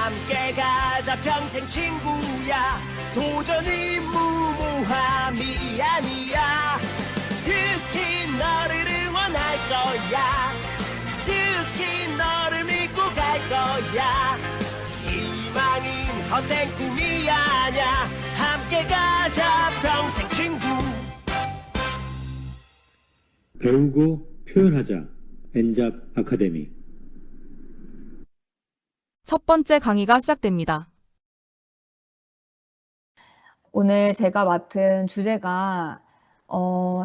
함께 가자 평생 친구야. 도전이 무모함이 아니야. 뷰스킨 너를 응원할 거야. 뷰스킨 너를 믿고 갈 거야. 희망은 헛된 꿈이 아냐. 함께 가자 평생 친구. 배우고 표현하자. 엔잡 아카데미. 첫 번째 강의가 시작됩니다. 오늘 제가 맡은 주제가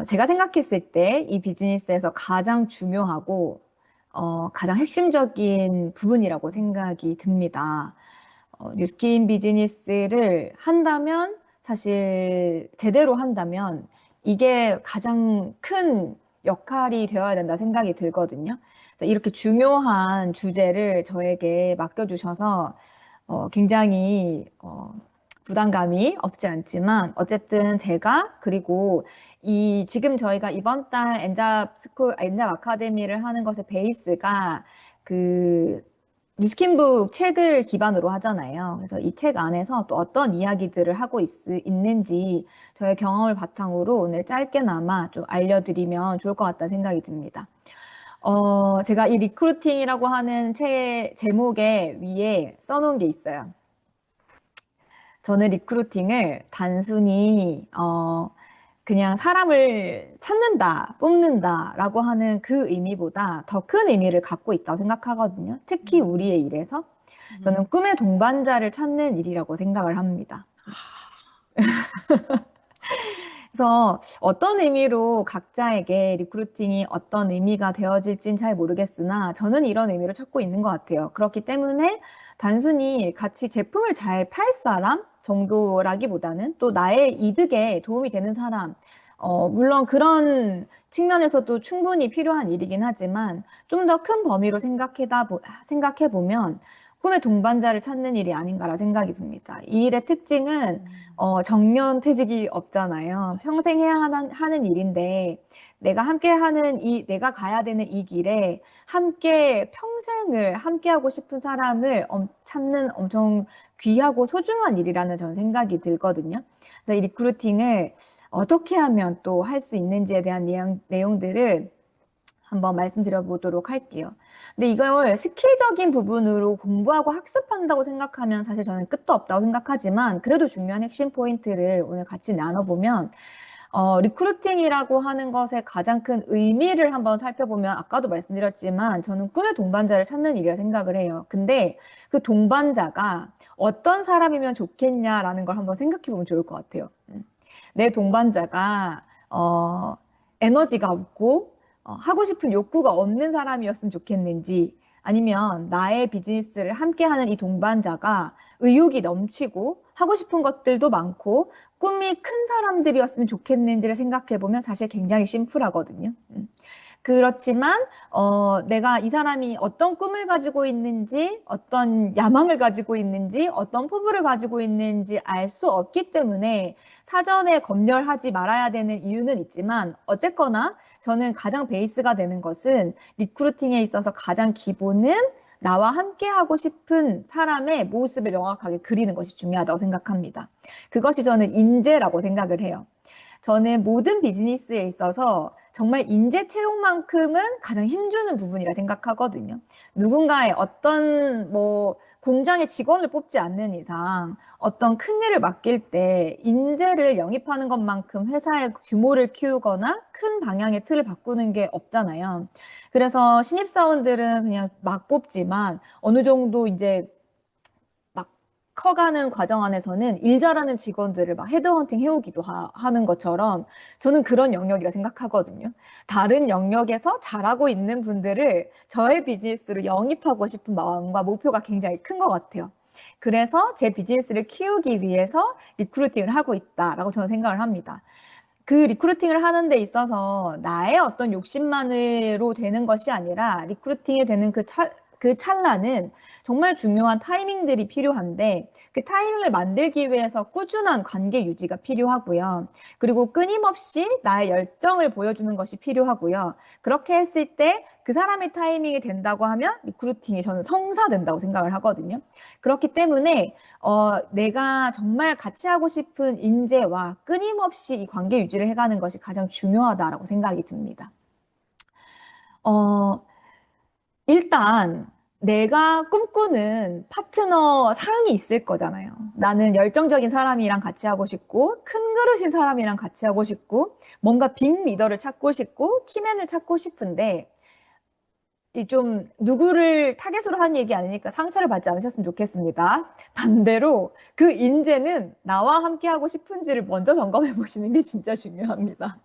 제가 생각했을 때 이 비즈니스에서 가장 중요하고 가장 핵심적인 부분이라고 생각이 듭니다. 뉴스킨 비즈니스를 한다면, 사실 제대로 한다면 이게 가장 큰 역할이 되어야 된다 생각이 들거든요. 이렇게 중요한 주제를 저에게 맡겨주셔서 굉장히 부담감이 없지 않지만, 어쨌든 제가, 그리고 지금 저희가 이번 달 엔잡 아카데미를 하는 것의 베이스가 뉴스킨북 책을 기반으로 하잖아요. 그래서 이 책 안에서 또 어떤 이야기들을 하고 있는지 저의 경험을 바탕으로 오늘 짧게나마 좀 알려드리면 좋을 것 같다는 생각이 듭니다. 제가 이 리크루팅이라고 하는 책 제목에 위에 써놓은 게 있어요. 저는 리크루팅을 단순히 그냥 사람을 찾는다, 뽑는다라고 하는 그 의미보다 더 큰 의미를 갖고 있다고 생각하거든요. 특히 우리의 일에서. 저는 꿈의 동반자를 찾는 일이라고 생각을 합니다. 그래서 어떤 의미로 각자에게 리크루팅이 어떤 의미가 되어질진 잘 모르겠으나 저는 이런 의미를 찾고 있는 것 같아요. 그렇기 때문에 단순히 같이 제품을 잘 팔 사람 정도라기보다는 또 나의 이득에 도움이 되는 사람, 물론 그런 측면에서도 충분히 필요한 일이긴 하지만 좀 더 큰 범위로 생각해보면 꿈의 동반자를 찾는 일이 아닌가라 생각이 듭니다. 이 일의 특징은 정년 퇴직이 없잖아요. 평생 해야 하는 일인데 내가 내가 가야 되는 이 길에 평생을 함께하고 싶은 사람을 찾는 엄청 귀하고 소중한 일이라는 저는 생각이 들거든요. 그래서 이 리크루팅을 어떻게 하면 또 할 수 있는지에 대한 내용들을 한번 말씀드려 보도록 할게요. 근데 이걸 스킬적인 부분으로 공부하고 학습한다고 생각하면 사실 저는 끝도 없다고 생각하지만, 그래도 중요한 핵심 포인트를 오늘 같이 나눠보면, 리크루팅이라고 하는 것의 가장 큰 의미를 한번 살펴보면, 아까도 말씀드렸지만 저는 꿈의 동반자를 찾는 일이라 생각을 해요. 근데 그 동반자가 어떤 사람이면 좋겠냐라는 걸 한번 생각해 보면 좋을 것 같아요. 내 동반자가 에너지가 없고 하고 싶은 욕구가 없는 사람이었으면 좋겠는지, 아니면 나의 비즈니스를 함께하는 이 동반자가 의욕이 넘치고 하고 싶은 것들도 많고 꿈이 큰 사람들이었으면 좋겠는지를 생각해보면 사실 굉장히 심플하거든요. 그렇지만 내가 이 사람이 어떤 꿈을 가지고 있는지, 어떤 야망을 가지고 있는지, 어떤 포부를 가지고 있는지 알 수 없기 때문에 사전에 검열하지 말아야 되는 이유는 있지만, 어쨌거나 저는 가장 베이스가 되는 것은, 리크루팅에 있어서 가장 기본은 나와 함께 하고 싶은 사람의 모습을 명확하게 그리는 것이 중요하다고 생각합니다. 그것이 저는 인재라고 생각을 해요. 저는 모든 비즈니스에 있어서 정말 인재 채용만큼은 가장 힘주는 부분이라 생각하거든요. 누군가의 어떤 공장의 직원을 뽑지 않는 이상 어떤 큰 일을 맡길 때 인재를 영입하는 것만큼 회사의 규모를 키우거나 큰 방향의 틀을 바꾸는 게 없잖아요. 그래서 신입사원들은 그냥 막 뽑지만 어느 정도 이제 커가는 과정 안에서는 일 잘하는 직원들을 막 헤드헌팅 해오기도 하는 것처럼 저는 그런 영역이라 생각하거든요. 다른 영역에서 잘하고 있는 분들을 저의 비즈니스로 영입하고 싶은 마음과 목표가 굉장히 큰 것 같아요. 그래서 제 비즈니스를 키우기 위해서 리크루팅을 하고 있다라고 저는 생각을 합니다. 그 리크루팅을 하는 데 있어서 나의 어떤 욕심만으로 되는 것이 아니라, 리크루팅이 되는 그 찰나는 정말 중요한 타이밍들이 필요한데, 그 타이밍을 만들기 위해서 꾸준한 관계 유지가 필요하고요. 그리고 끊임없이 나의 열정을 보여주는 것이 필요하고요. 그렇게 했을 때 그 사람의 타이밍이 된다고 하면 리크루팅이 저는 성사된다고 생각을 하거든요. 그렇기 때문에 내가 정말 같이 하고 싶은 인재와 끊임없이 이 관계 유지를 해가는 것이 가장 중요하다라고 생각이 듭니다. 일단 내가 꿈꾸는 파트너 상이 있을 거잖아요. 나는 열정적인 사람이랑 같이 하고 싶고, 큰 그릇인 사람이랑 같이 하고 싶고, 뭔가 빅 리더를 찾고 싶고, 키맨을 찾고 싶은데, 이 좀 누구를 타겟으로 하는 얘기 아니니까 상처를 받지 않으셨으면 좋겠습니다. 반대로 그 인재는 나와 함께 하고 싶은지를 먼저 점검해 보시는 게 진짜 중요합니다.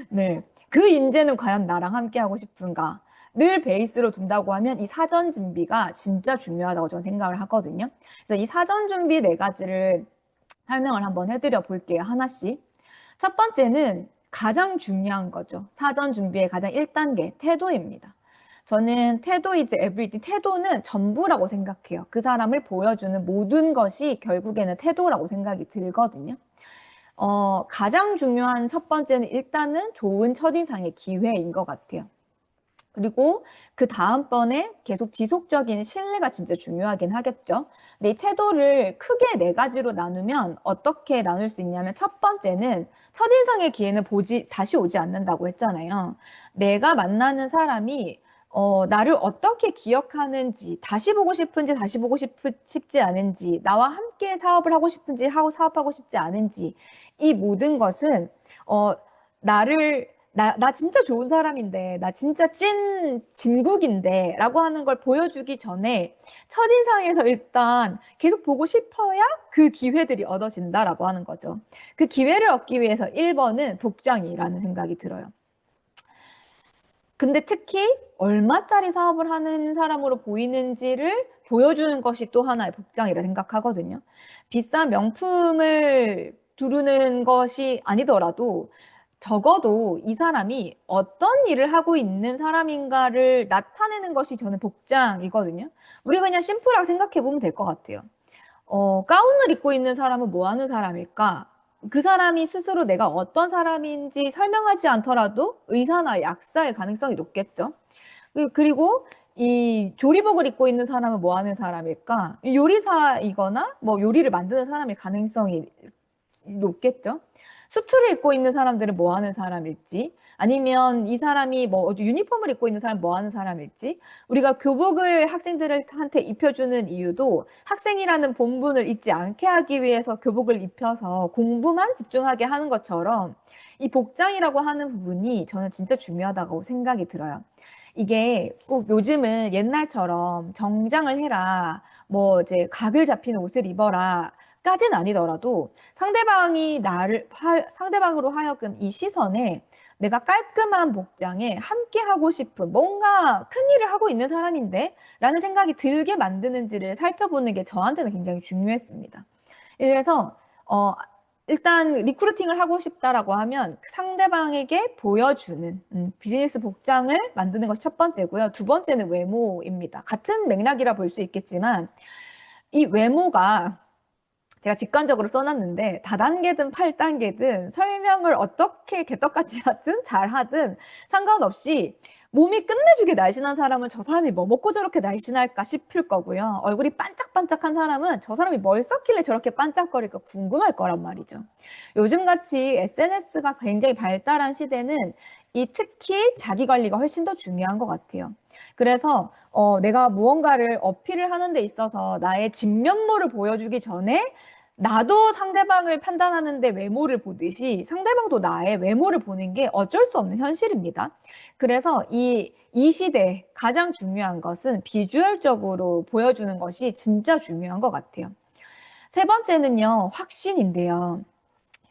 네. 그 인재는 과연 나랑 함께 하고 싶은가를 베이스로 둔다고 하면 이 사전 준비가 진짜 중요하다고 저는 생각을 하거든요. 그래서 이 사전 준비 4가지를 설명을 한번 해드려 볼게요. 하나씩. 첫 번째는 가장 중요한 거죠. 사전 준비의 가장 1단계, 태도입니다. 저는 태도 is everything, 태도는 전부라고 생각해요. 그 사람을 보여주는 모든 것이 결국에는 태도라고 생각이 들거든요. 가장 중요한 첫 번째는 일단은 좋은 첫인상의 기회인 것 같아요. 그리고 그 다음번에 계속 지속적인 신뢰가 진짜 중요하긴 하겠죠. 근데 이 태도를 크게 4가지로 나누면 어떻게 나눌 수 있냐면 첫 번째는 첫인상의 기회는 다시 오지 않는다고 했잖아요. 내가 만나는 사람이 나를 어떻게 기억하는지, 다시 보고 싶은지, 다시 보고 싶지 않은지, 나와 함께 사업을 하고 싶은지, 사업하고 싶지 않은지, 이 모든 것은, 나 진짜 좋은 사람인데, 나 진짜 진국인데, 라고 하는 걸 보여주기 전에, 첫인상에서 일단 계속 보고 싶어야 그 기회들이 얻어진다라고 하는 거죠. 그 기회를 얻기 위해서 1번은 복장이라는 생각이 들어요. 근데 특히 얼마짜리 사업을 하는 사람으로 보이는지를 보여주는 것이 또 하나의 복장이라 생각하거든요. 비싼 명품을 두르는 것이 아니더라도 적어도 이 사람이 어떤 일을 하고 있는 사람인가를 나타내는 것이 저는 복장이거든요. 우리가 그냥 심플하게 생각해 보면 될 것 같아요. 가운을 입고 있는 사람은 뭐 하는 사람일까? 그 사람이 스스로 내가 어떤 사람인지 설명하지 않더라도 의사나 약사의 가능성이 높겠죠. 그리고 이 조리복을 입고 있는 사람은 뭐 하는 사람일까? 요리사이거나 뭐 요리를 만드는 사람의 가능성이 높겠죠. 수트를 입고 있는 사람들은 뭐 하는 사람일지, 아니면 이 사람이 뭐 유니폼을 입고 있는 사람은 뭐 하는 사람일지, 우리가 교복을 학생들한테 입혀주는 이유도 학생이라는 본분을 잊지 않게 하기 위해서 교복을 입혀서 공부만 집중하게 하는 것처럼 이 복장이라고 하는 부분이 저는 진짜 중요하다고 생각이 들어요. 이게 꼭 요즘은 옛날처럼 정장을 해라, 뭐 이제 각을 잡히는 옷을 입어라, 까지는 아니더라도 상대방으로 하여금 이 시선에 내가 깔끔한 복장에 함께 하고 싶은 뭔가 큰 일을 하고 있는 사람인데 라는 생각이 들게 만드는지를 살펴보는 게 저한테는 굉장히 중요했습니다. 그래서 일단 리크루팅을 하고 싶다라고 하면 상대방에게 보여주는 비즈니스 복장을 만드는 것이 첫 번째고요. 두 번째는 외모입니다. 같은 맥락이라 볼 수 있겠지만 이 외모가 제가 직관적으로 써놨는데 다단계든 8단계든 설명을 어떻게 개떡같이 하든 잘하든 상관없이 몸이 끝내주게 날씬한 사람은 저 사람이 뭐 먹고 저렇게 날씬할까 싶을 거고요. 얼굴이 반짝반짝한 사람은 저 사람이 뭘 썼길래 저렇게 반짝거릴까 궁금할 거란 말이죠. 요즘같이 SNS가 굉장히 발달한 시대는 이 특히 자기 관리가 훨씬 더 중요한 것 같아요. 그래서 내가 무언가를 어필을 하는 데 있어서 나의 진면모를 보여주기 전에 나도 상대방을 판단하는데 외모를 보듯이 상대방도 나의 외모를 보는 게 어쩔 수 없는 현실입니다. 그래서 이 시대에 가장 중요한 것은 비주얼적으로 보여주는 것이 진짜 중요한 것 같아요. 세 번째는요, 확신인데요.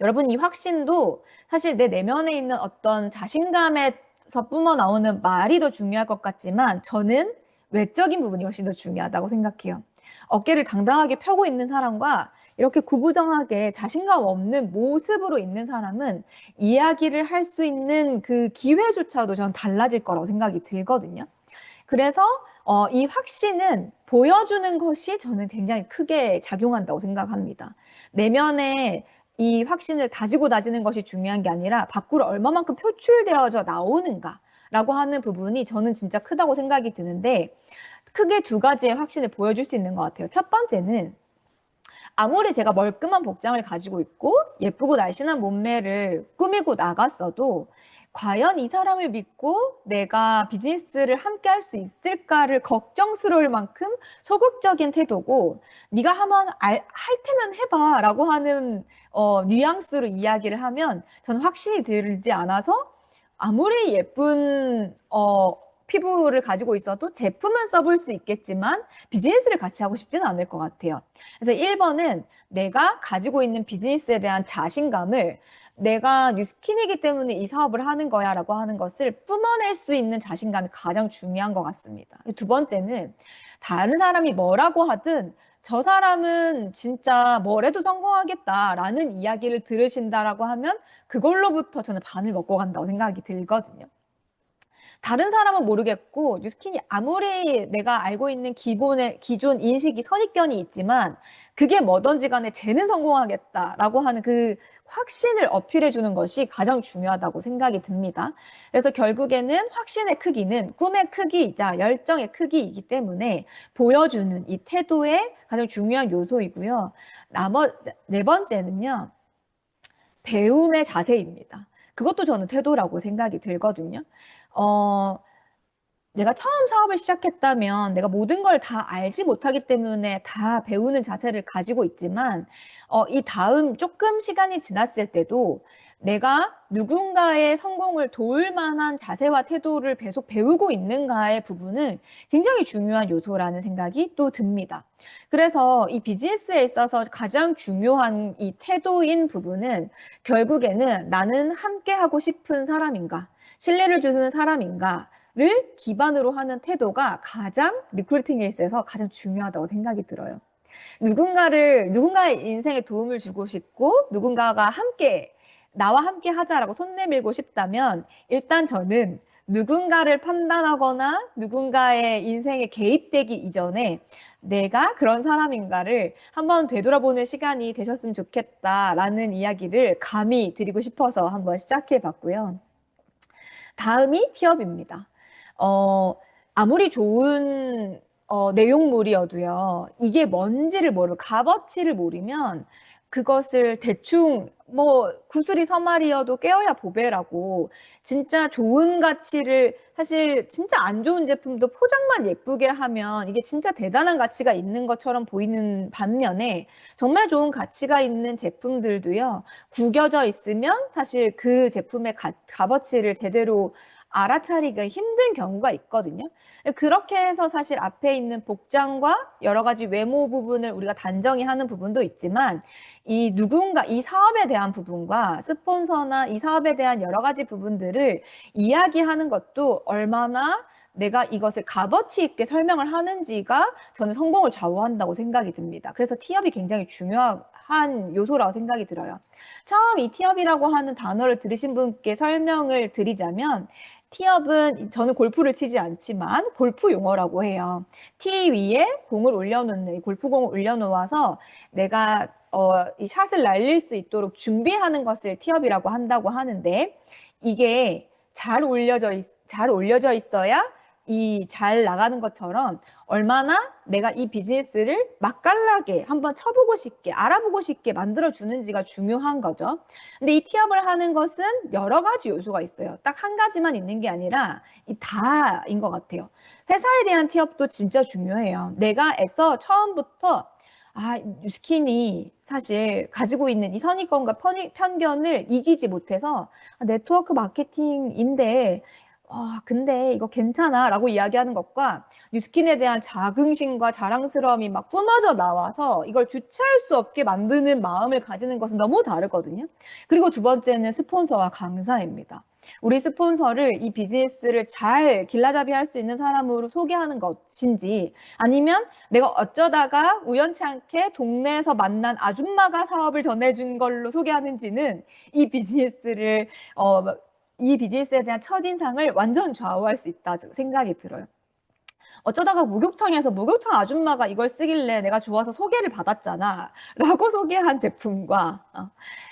여러분, 이 확신도 사실 내 내면에 있는 어떤 자신감에서 뿜어 나오는 말이 더 중요할 것 같지만 저는 외적인 부분이 훨씬 더 중요하다고 생각해요. 어깨를 당당하게 펴고 있는 사람과 이렇게 구부정하게 자신감 없는 모습으로 있는 사람은 이야기를 할 수 있는 그 기회조차도 전 달라질 거라고 생각이 들거든요. 그래서 이 확신은 보여주는 것이 저는 굉장히 크게 작용한다고 생각합니다. 내면에 이 확신을 다지고 다지는 것이 중요한 게 아니라 밖으로 얼마만큼 표출되어져 나오는가 라고 하는 부분이 저는 진짜 크다고 생각이 드는데, 크게 두 가지의 확신을 보여줄 수 있는 것 같아요. 첫 번째는 아무리 제가 멀끔한 복장을 가지고 있고 예쁘고 날씬한 몸매를 꾸미고 나갔어도 과연 이 사람을 믿고 내가 비즈니스를 함께 할 수 있을까를 걱정스러울 만큼 소극적인 태도고, 네가 한번 할 테면 해봐 라고 하는 뉘앙스로 이야기를 하면 저는 확신이 들지 않아서, 아무리 예쁜 피부를 가지고 있어도 제품은 써볼 수 있겠지만 비즈니스를 같이 하고 싶지는 않을 것 같아요. 그래서 1번은 내가 가지고 있는 비즈니스에 대한 자신감을, 내가 뉴스킨이기 때문에 이 사업을 하는 거야 라고 하는 것을 뿜어낼 수 있는 자신감이 가장 중요한 것 같습니다. 두 번째는 다른 사람이 뭐라고 하든 저 사람은 진짜 뭐래도 성공하겠다라는 이야기를 들으신다라고 하면 그걸로부터 저는 반을 먹고 간다고 생각이 들거든요. 다른 사람은 모르겠고 뉴스킨이 아무리 내가 알고 있는 기존 인식이 선입견이 있지만 그게 뭐든지 간에 쟤는 성공하겠다라고 하는 그 확신을 어필해 주는 것이 가장 중요하다고 생각이 듭니다. 그래서 결국에는 확신의 크기는 꿈의 크기이자 열정의 크기이기 때문에 보여주는 이 태도의 가장 중요한 요소이고요. 네 번째는요, 배움의 자세입니다. 그것도 저는 태도라고 생각이 들거든요. 내가 처음 사업을 시작했다면 내가 모든 걸 다 알지 못하기 때문에 다 배우는 자세를 가지고 있지만, 이 다음 조금 시간이 지났을 때도 내가 누군가의 성공을 도울 만한 자세와 태도를 계속 배우고 있는가의 부분은 굉장히 중요한 요소라는 생각이 또 듭니다. 그래서 이 비즈니스에 있어서 가장 중요한 이 태도인 부분은 결국에는 나는 함께 하고 싶은 사람인가, 신뢰를 주는 사람인가를 기반으로 하는 태도가 가장 리크루팅에 있어서 가장 중요하다고 생각이 들어요. 누군가의 인생에 도움을 주고 싶고 누군가가 나와 함께 하자라고 손 내밀고 싶다면 일단 저는 누군가를 판단하거나 누군가의 인생에 개입되기 이전에 내가 그런 사람인가를 한번 되돌아보는 시간이 되셨으면 좋겠다라는 이야기를 감히 드리고 싶어서 한번 시작해 봤고요. 다음이 티업입니다. 아무리 좋은 내용물이어도요, 이게 뭔지를 모르고 값어치를 모르면 그것을 대충 구슬이 서말이어도 깨어야 보배라고, 진짜 좋은 가치를, 사실 진짜 안 좋은 제품도 포장만 예쁘게 하면 이게 진짜 대단한 가치가 있는 것처럼 보이는 반면에 정말 좋은 가치가 있는 제품들도요, 구겨져 있으면 사실 그 제품의 값어치를 제대로 알아차리기가 힘든 경우가 있거든요. 그렇게 해서 사실 앞에 있는 복장과 여러 가지 외모 부분을 우리가 단정히 하는 부분도 있지만, 이 사업에 대한 부분과 스폰서나 이 사업에 대한 여러 가지 부분들을 이야기하는 것도 얼마나 내가 이것을 값어치 있게 설명을 하는지가 저는 성공을 좌우한다고 생각이 듭니다. 그래서 티업이 굉장히 중요한 요소라고 생각이 들어요. 처음 이 티업이라고 하는 단어를 들으신 분께 설명을 드리자면, 티업은 저는 골프를 치지 않지만 골프 용어라고 해요. 티 위에 공을 올려놓는, 골프공을 올려놓아서 내가 이 샷을 날릴 수 있도록 준비하는 것을 티업이라고 한다고 하는데, 이게 잘 올려져 있어야 이 잘 나가는 것처럼 얼마나 내가 이 비즈니스를 맛깔나게 한번 쳐보고 싶게, 알아보고 싶게 만들어주는지가 중요한 거죠. 근데 이 티업을 하는 것은 여러 가지 요소가 있어요. 딱 한 가지만 있는 게 아니라 이 다인 것 같아요. 회사에 대한 티업도 진짜 중요해요. 내가 애써 처음부터 뉴스킨이 사실 가지고 있는 이 선입견과 편견을 이기지 못해서 네트워크 마케팅인데 근데 이거 괜찮아 라고 이야기하는 것과 뉴스킨에 대한 자긍심과 자랑스러움이 막 뿜어져 나와서 이걸 주체할 수 없게 만드는 마음을 가지는 것은 너무 다르거든요. 그리고 두 번째는 스폰서와 강사입니다. 우리 스폰서를 이 비즈니스를 잘 길라잡이 할 수 있는 사람으로 소개하는 것인지, 아니면 내가 어쩌다가 우연치 않게 동네에서 만난 아줌마가 사업을 전해준 걸로 소개하는지는 이 비즈니스에 대한 첫인상을 완전 좌우할 수 있다 생각이 들어요. 어쩌다가 목욕탕에서 목욕탕 아줌마가 이걸 쓰길래 내가 좋아서 소개를 받았잖아. 라고 소개한 제품과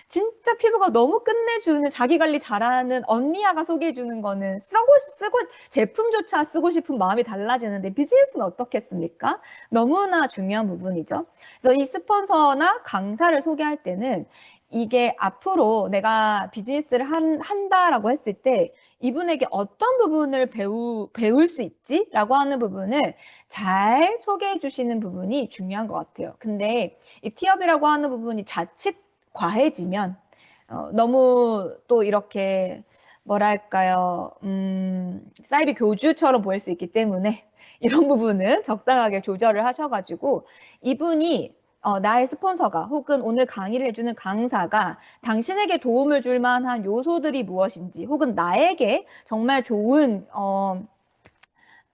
진짜 피부가 너무 끝내주는 자기 관리 잘하는 언니야가 소개해주는 거는 쓰고 제품조차 쓰고 싶은 마음이 달라지는데 비즈니스는 어떻겠습니까? 너무나 중요한 부분이죠. 그래서 이 스폰서나 강사를 소개할 때는 이게 앞으로 내가 비즈니스를 한다라고 했을 때 이분에게 어떤 부분을 배울 수 있지? 라고 하는 부분을 잘 소개해 주시는 부분이 중요한 것 같아요. 근데 이 티업이라고 하는 부분이 자칫 과해지면 너무 또 이렇게 뭐랄까요, 사이비 교주처럼 보일 수 있기 때문에 이런 부분은 적당하게 조절을 하셔가지고 이분이 나의 스폰서가 혹은 오늘 강의를 해주는 강사가 당신에게 도움을 줄 만한 요소들이 무엇인지 혹은 나에게 정말 좋은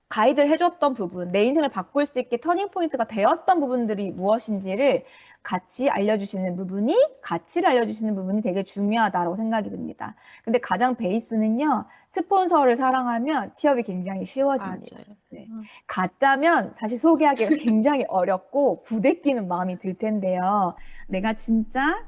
가이드를 해줬던 부분, 내 인생을 바꿀 수 있게 터닝포인트가 되었던 부분들이 무엇인지를 가치를 알려주시는 부분이 되게 중요하다고 생각이 듭니다. 근데 가장 베이스는요, 스폰서를 사랑하면 티업이 굉장히 쉬워집니다. 맞아요. 네. 가짜면 사실 소개하기가 굉장히 어렵고 부대끼는 마음이 들 텐데요. 내가 진짜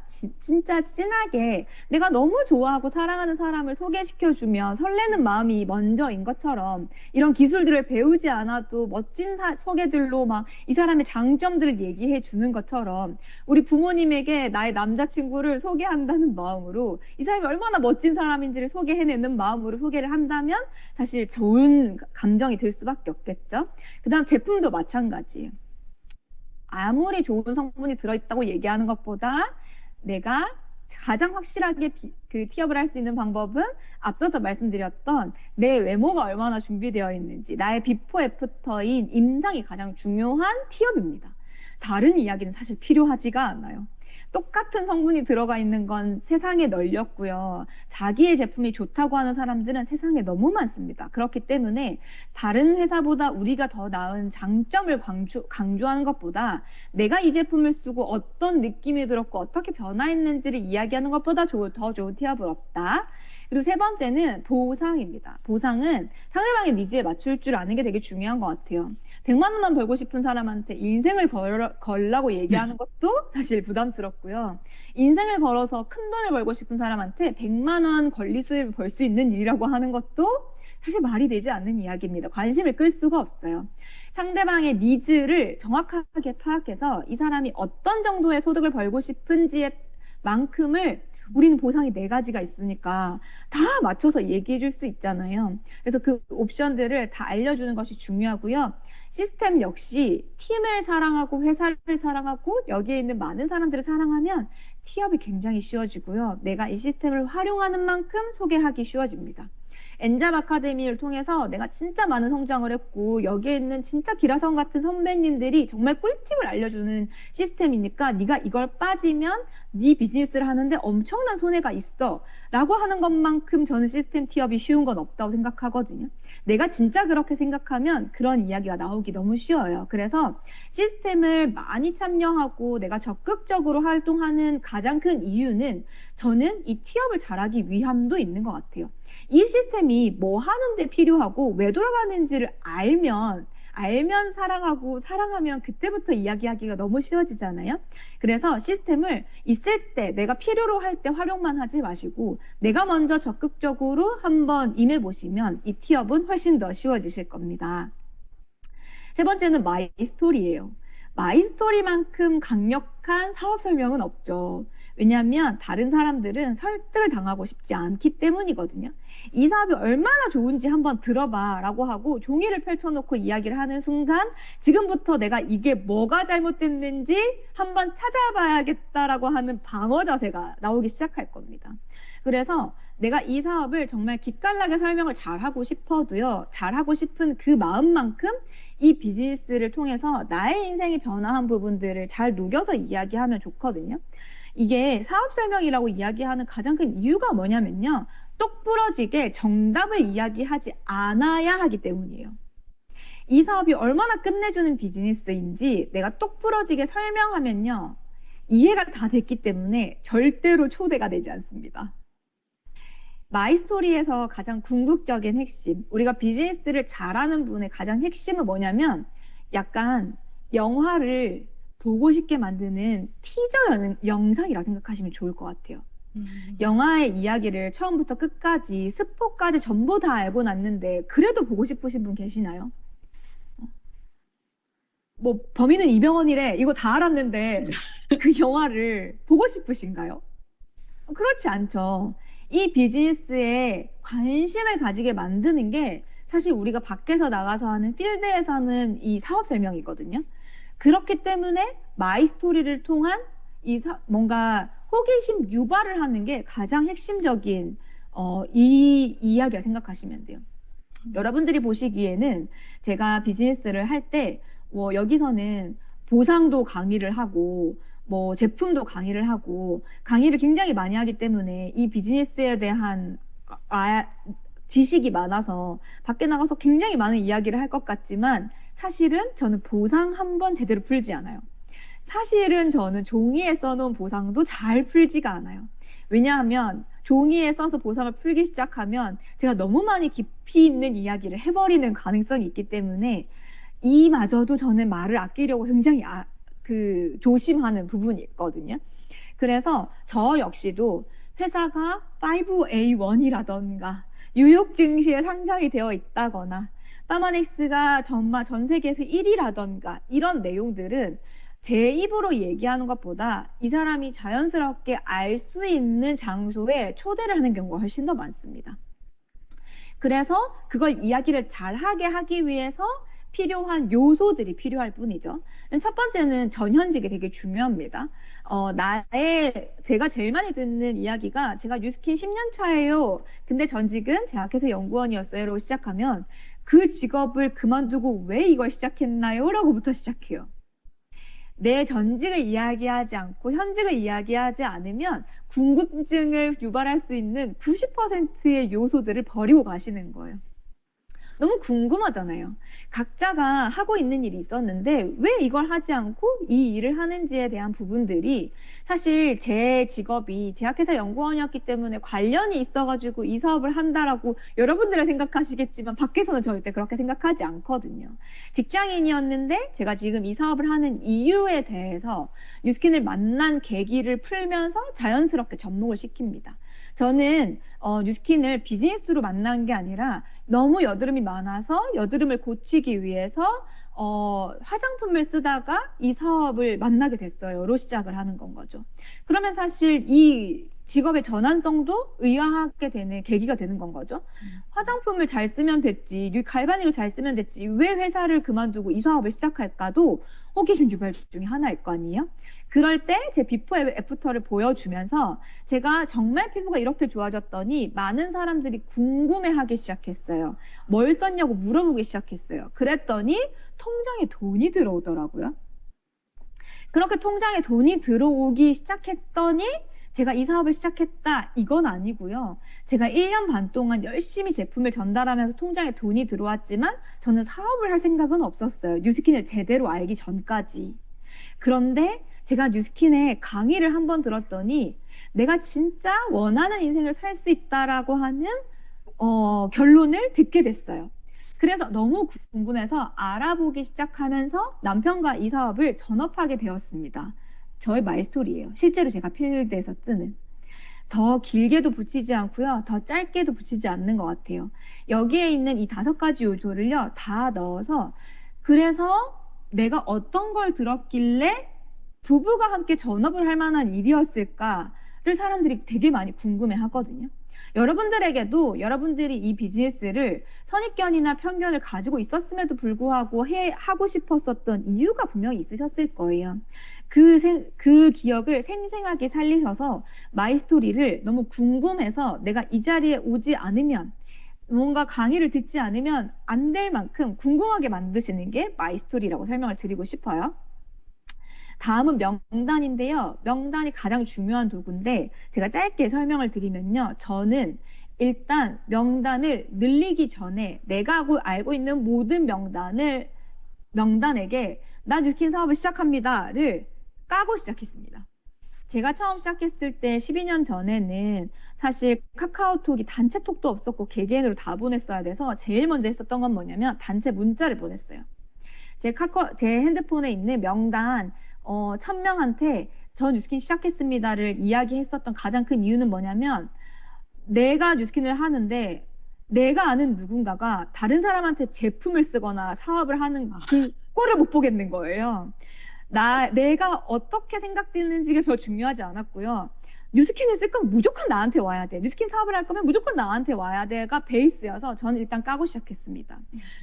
진하게 내가 너무 좋아하고 사랑하는 사람을 소개시켜주면 설레는 마음이 먼저인 것처럼 이런 기술들을 배우지 않아도 멋진 소개들로 막 이 사람의 장점들을 얘기해 주는 것처럼 우리 부모님에게 나의 남자친구를 소개한다는 마음으로 이 사람이 얼마나 멋진 사람인지를 소개해내는 마음으로 소개를 한다면 사실 좋은 감정이 들 수밖에 없겠죠. 그 다음 제품도 마찬가지예요. 아무리 좋은 성분이 들어있다고 얘기하는 것보다 내가 가장 확실하게 그 티업을 할 수 있는 방법은 앞서서 말씀드렸던 내 외모가 얼마나 준비되어 있는지, 나의 비포 애프터인 임상이 가장 중요한 티업입니다. 다른 이야기는 사실 필요하지가 않아요. 똑같은 성분이 들어가 있는 건 세상에 널렸고요. 자기의 제품이 좋다고 하는 사람들은 세상에 너무 많습니다. 그렇기 때문에 다른 회사보다 우리가 더 나은 장점을 강조하는 것보다 내가 이 제품을 쓰고 어떤 느낌이 들었고 어떻게 변화했는지를 이야기하는 것보다 더 좋은 티업은 없다. 그리고 세 번째는 보상입니다. 보상은 상대방의 니즈에 맞출 줄 아는 게 되게 중요한 것 같아요. 100만 원만 벌고 싶은 사람한테 인생을 걸라고 얘기하는 것도 사실 부담스럽고요. 인생을 벌어서 큰 돈을 벌고 싶은 사람한테 100만 원 권리 수입을 벌 수 있는 일이라고 하는 것도 사실 말이 되지 않는 이야기입니다. 관심을 끌 수가 없어요. 상대방의 니즈를 정확하게 파악해서 이 사람이 어떤 정도의 소득을 벌고 싶은지의 만큼을 우리는 보상이 4가지가 있으니까 다 맞춰서 얘기해 줄 수 있잖아요. 그래서 그 옵션들을 다 알려주는 것이 중요하고요. 시스템 역시 팀을 사랑하고 회사를 사랑하고 여기에 있는 많은 사람들을 사랑하면 티업이 굉장히 쉬워지고요. 내가 이 시스템을 활용하는 만큼 소개하기 쉬워집니다. 엔잡 아카데미를 통해서 내가 진짜 많은 성장을 했고 여기에 있는 진짜 기라성 같은 선배님들이 정말 꿀팁을 알려주는 시스템이니까 네가 이걸 빠지면 네 비즈니스를 하는데 엄청난 손해가 있어 라고 하는 것만큼 저는 시스템 티업이 쉬운 건 없다고 생각하거든요. 내가 진짜 그렇게 생각하면 그런 이야기가 나오기 너무 쉬워요. 그래서 시스템을 많이 참여하고 내가 적극적으로 활동하는 가장 큰 이유는 저는 이 티업을 잘하기 위함도 있는 것 같아요. 이 시스템이 뭐 하는데 필요하고 왜 돌아가는지를 알면 사랑하고 사랑하면 그때부터 이야기하기가 너무 쉬워지잖아요. 그래서 시스템을 있을 때 내가 필요로 할 때 활용만 하지 마시고 내가 먼저 적극적으로 한번 임해보시면 이 티업은 훨씬 더 쉬워지실 겁니다. 세 번째는 마이 스토리예요. 마이 스토리만큼 강력한 사업 설명은 없죠. 왜냐하면 다른 사람들은 설득을 당하고 싶지 않기 때문이거든요. 이 사업이 얼마나 좋은지 한번 들어봐 라고 하고 종이를 펼쳐놓고 이야기를 하는 순간 지금부터 내가 이게 뭐가 잘못됐는지 한번 찾아봐야겠다라고 하는 방어 자세가 나오기 시작할 겁니다. 그래서 내가 이 사업을 정말 기깔나게 설명을 잘하고 싶어도요. 잘하고 싶은 그 마음만큼 이 비즈니스를 통해서 나의 인생이 변화한 부분들을 잘 녹여서 이야기하면 좋거든요. 이게 사업 설명이라고 이야기하는 가장 큰 이유가 뭐냐면요. 똑부러지게 정답을 이야기하지 않아야 하기 때문이에요. 이 사업이 얼마나 끝내주는 비즈니스인지 내가 똑부러지게 설명하면요. 이해가 다 됐기 때문에 절대로 초대가 되지 않습니다. 마이스토리에서 가장 궁극적인 핵심, 우리가 비즈니스를 잘하는 분의 가장 핵심은 뭐냐면 약간 영화를 보고 싶게 만드는 티저 영상이라 생각하시면 좋을 것 같아요. 영화의 이야기를 처음부터 끝까지 스포까지 전부 다 알고 났는데 그래도 보고 싶으신 분 계시나요? 뭐 범인은 이병헌이래 이거 다 알았는데 그 영화를 보고 싶으신가요? 그렇지 않죠. 이 비즈니스에 관심을 가지게 만드는 게 사실 우리가 밖에서 나가서 하는 필드에서 하는 이 사업 설명이거든요. 그렇기 때문에 마이스토리를 통한 뭔가 호기심 유발을 하는 게 가장 핵심적인 이 이야기라 생각하시면 돼요. 여러분들이 보시기에는 제가 비즈니스를 할 때 여기서는 보상도 강의를 하고 뭐 제품도 강의를 하고 강의를 굉장히 많이 하기 때문에 이 비즈니스에 대한 지식이 많아서 밖에 나가서 굉장히 많은 이야기를 할 것 같지만 사실은 저는 보상 한 번 제대로 풀지 않아요. 사실은 저는 종이에 써놓은 보상도 잘 풀지가 않아요. 왜냐하면 종이에 써서 보상을 풀기 시작하면 제가 너무 많이 깊이 있는 이야기를 해버리는 가능성이 있기 때문에 이마저도 저는 말을 아끼려고 굉장히 조심하는 부분이 있거든요. 그래서 저 역시도 회사가 5A1이라던가 뉴욕 증시에 상장이 되어 있다거나 파마넥스가 전 세계에서 1위라던가 이런 내용들은 제 입으로 얘기하는 것보다 이 사람이 자연스럽게 알 수 있는 장소에 초대를 하는 경우가 훨씬 더 많습니다. 그래서 그걸 이야기를 잘하게 하기 위해서 필요한 요소들이 필요할 뿐이죠. 첫 번째는 전현직이 되게 중요합니다. 제가 제일 많이 듣는 이야기가 제가 뉴스킨 10년 차예요. 근데 전직은 제약회사 연구원이었어요로 시작하면 그 직업을 그만두고 왜 이걸 시작했나요? 라고부터 시작해요. 내 전직을 이야기하지 않고 현직을 이야기하지 않으면 궁금증을 유발할 수 있는 90%의 요소들을 버리고 가시는 거예요. 너무 궁금하잖아요. 각자가 하고 있는 일이 있었는데 왜 이걸 하지 않고 이 일을 하는지에 대한 부분들이 사실 제 직업이 제약회사 연구원이었기 때문에 관련이 있어가지고 이 사업을 한다라고 여러분들은 생각하시겠지만 밖에서는 절대 그렇게 생각하지 않거든요. 직장인이었는데 제가 지금 이 사업을 하는 이유에 대해서 뉴스킨을 만난 계기를 풀면서 자연스럽게 접목을 시킵니다. 저는 뉴스킨을 비즈니스로 만난 게 아니라 너무 여드름이 많아서 여드름을 고치기 위해서 화장품을 쓰다가 이 사업을 만나게 됐어요.로 시작을 하는 건 거죠. 그러면 사실 이 직업의 전환성도 의아하게 되는 계기가 되는 건 거죠. 화장품을 잘 쓰면 됐지, 갈바닉을 잘 쓰면 됐지, 왜 회사를 그만두고 이 사업을 시작할까도 호기심 유발 중에 하나일 거 아니에요? 그럴 때 제 비포 애프터를 보여주면서 제가 정말 피부가 이렇게 좋아졌더니 많은 사람들이 궁금해하기 시작했어요. 뭘 썼냐고 물어보기 시작했어요. 그랬더니 통장에 돈이 들어오더라고요. 그렇게 통장에 돈이 들어오기 시작했더니 제가 이 사업을 시작했다 이건 아니고요. 제가 1년 반 동안 열심히 제품을 전달하면서 통장에 돈이 들어왔지만 저는 사업을 할 생각은 없었어요. 뉴스킨을 제대로 알기 전까지. 그런데 제가 뉴스킨의 강의를 한번 들었더니 내가 진짜 원하는 인생을 살 수 있다라고 하는 결론을 듣게 됐어요. 그래서 너무 궁금해서 알아보기 시작하면서 남편과 이 사업을 전업하게 되었습니다. 저의 마이스토리예요. 실제로 제가 필드에서 쓰는. 더 길게도 붙이지 않고요. 더 짧게도 붙이지 않는 것 같아요. 여기에 있는 이 5가지 요소를요. 다 넣어서 그래서 내가 어떤 걸 들었길래 부부가 함께 전업을 할 만한 일이었을까를 사람들이 되게 많이 궁금해 하거든요. 여러분들에게도 여러분들이 이 비즈니스를 선입견이나 편견을 가지고 있었음에도 불구하고 하고 싶었었던 이유가 분명히 있으셨을 거예요. 그 기억을 생생하게 살리셔서 마이스토리를 너무 궁금해서 내가 이 자리에 오지 않으면 뭔가 강의를 듣지 않으면 안 될 만큼 궁금하게 만드시는 게 마이스토리라고 설명을 드리고 싶어요. 다음은 명단인데요. 명단이 가장 중요한 도구인데 제가 짧게 설명을 드리면요. 저는 일단 명단을 늘리기 전에 내가 알고 있는 모든 명단에게 나 뉴스킨 사업을 시작합니다를 까고 시작했습니다. 제가 처음 시작했을 때 12년 전에는 사실 카카오톡이 단체톡도 없었고 개개인으로 다 보냈어야 돼서 제일 먼저 했었던 건 뭐냐면 단체 문자를 보냈어요. 제 핸드폰에 있는 명단 1000명한테 저 뉴스킨 시작했습니다를 이야기했었던 가장 큰 이유는 뭐냐면 내가 뉴스킨을 하는데 내가 아는 누군가가 다른 사람한테 제품을 쓰거나 사업을 하는 그 꼴을 못 보겠는 거예요. 내가 어떻게 생각되는지가 별로 중요하지 않았고요. 뉴스킨을 쓸 거면 무조건 나한테 와야 돼. 뉴스킨 사업을 할 거면 무조건 나한테 와야 돼가 베이스여서 저는 일단 까고 시작했습니다.